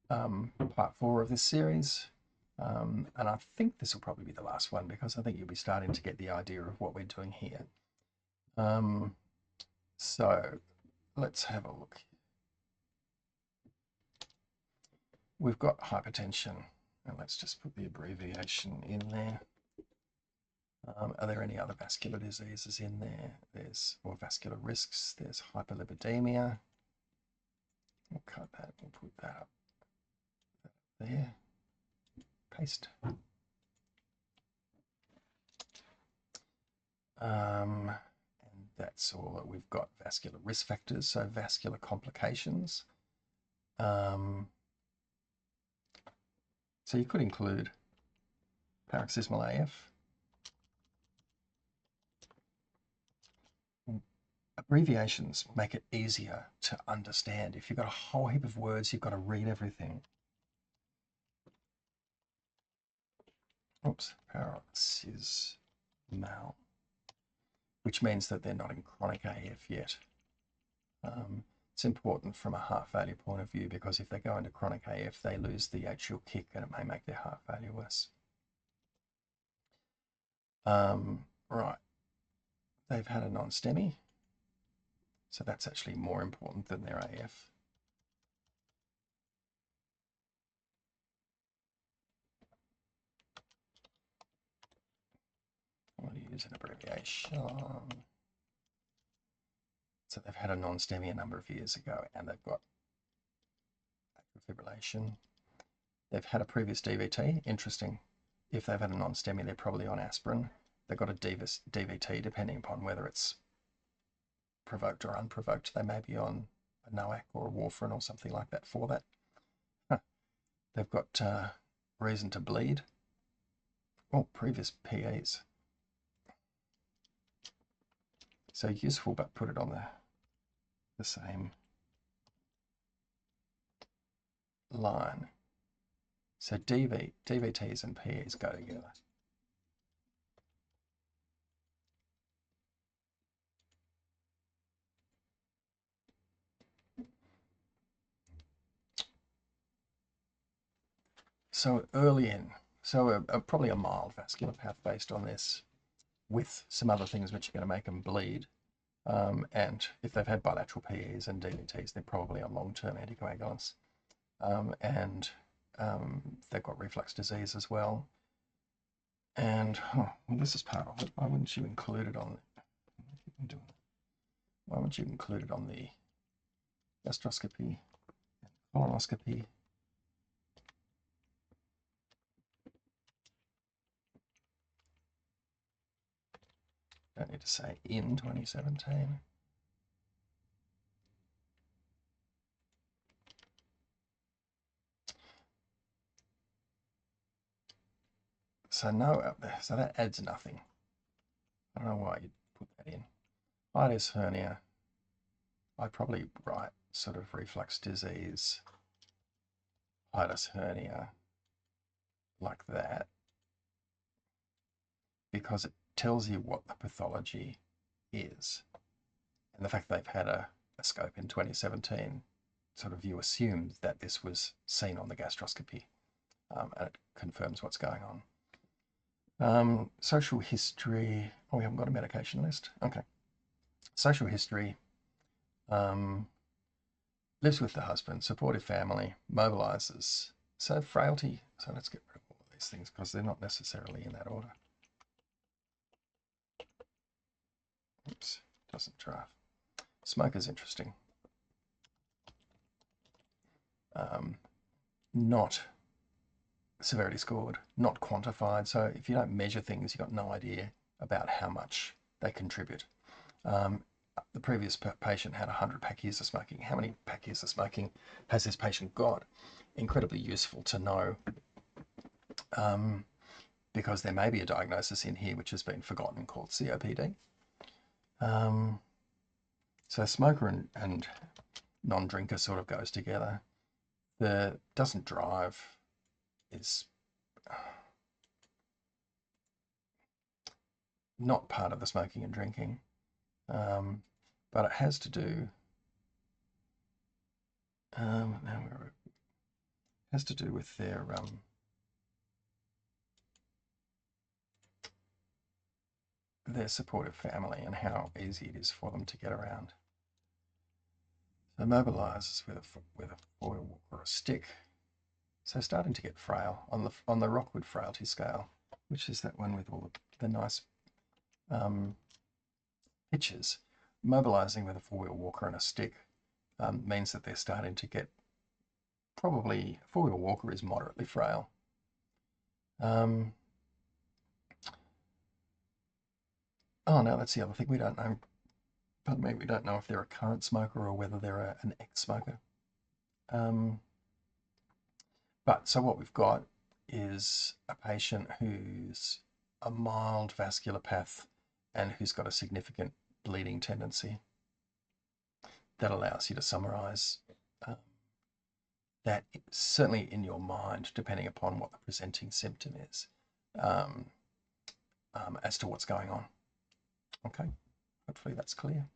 part 4 of this series. And I think this will probably be the last one because I think you'll be starting to get the idea of what we're doing here. So let's have a look. We've got hypertension, and let's just put the abbreviation in there. Are there any other vascular diseases in there? There's more vascular risks. There's hyperlipidemia. We'll cut that. We'll put that up there. Paste. And that's all that we've got. Vascular risk factors, so vascular complications. So you could include paroxysmal AF. Abbreviations make it easier to understand. If you've got a whole heap of words, you've got to read everything. Oops, paroxysmal, which means that they're not in chronic AF yet. It's important from a heart failure point of view because if they go into chronic AF, they lose the atrial kick and it may make their heart failure worse. Right, they've had a non-STEMI, so that's actually more important than their AF. I'm going to use an abbreviation. So they've had a non-STEMI a number of years ago and they've got atrial fibrillation. They've had a previous DVT. Interesting. If they've had a non-STEMI, they're probably on aspirin. They've got a DVT, depending upon whether it's provoked or unprovoked. They may be on a NOAC or a warfarin or something like that for that. They've got reason to bleed. Oh, previous PEs. So useful, but put it on the same line. So DVTs and PEs go together. So early in, so probably a mild vascular path based on this, with some other things which are going to make them bleed. And if they've had bilateral PEs and DVTs, they're probably on long-term anticoagulants. And they've got reflux disease as well. And well, this is part of it. Why wouldn't you include it on? Why wouldn't you include it on the gastroscopy and colonoscopy? Don't need to say in 2017. So no up there. So that adds nothing. I don't know why you'd put that in. Hiatus hernia. I'd probably write sort of reflux disease, hiatus hernia, like that, because it tells you what the pathology is. And the fact they've had a scope in 2017, sort of you assume that this was seen on the gastroscopy, and it confirms what's going on. Social history. Oh, we haven't got a medication list. Okay. Social history. Lives with the husband, supportive family, mobilizes. So frailty. So let's get rid of all of these things because they're not necessarily in that order. Oops, doesn't drive. Smoker's interesting. Not severity scored, not quantified. So if you don't measure things, you've got no idea about how much they contribute. The previous patient had 100 pack years of smoking. How many pack years of smoking has this patient got? Incredibly useful to know, because there may be a diagnosis in here which has been forgotten called COPD. So smoker and non-drinker sort of goes together. The doesn't drive is not part of the smoking and drinking, but it has to do. Now has to do with their supportive family and how easy it is for them to get around. So mobilizes with a foil walk or a stick. So starting to get frail on the Rockwood frailty scale, which is that one with all the nice pitches. Mobilizing with a four-wheel walker and a stick means that they're starting to get, probably a four-wheel walker is moderately frail. Oh no, that's the other thing. We don't know. Pardon me. We don't know if they're a current smoker or whether they're an ex-smoker. But so what we've got is a patient who's a mild vascular path and who's got a significant bleeding tendency. That allows you to summarize that certainly in your mind, depending upon what the presenting symptom is, as to what's going on. Okay, hopefully that's clear.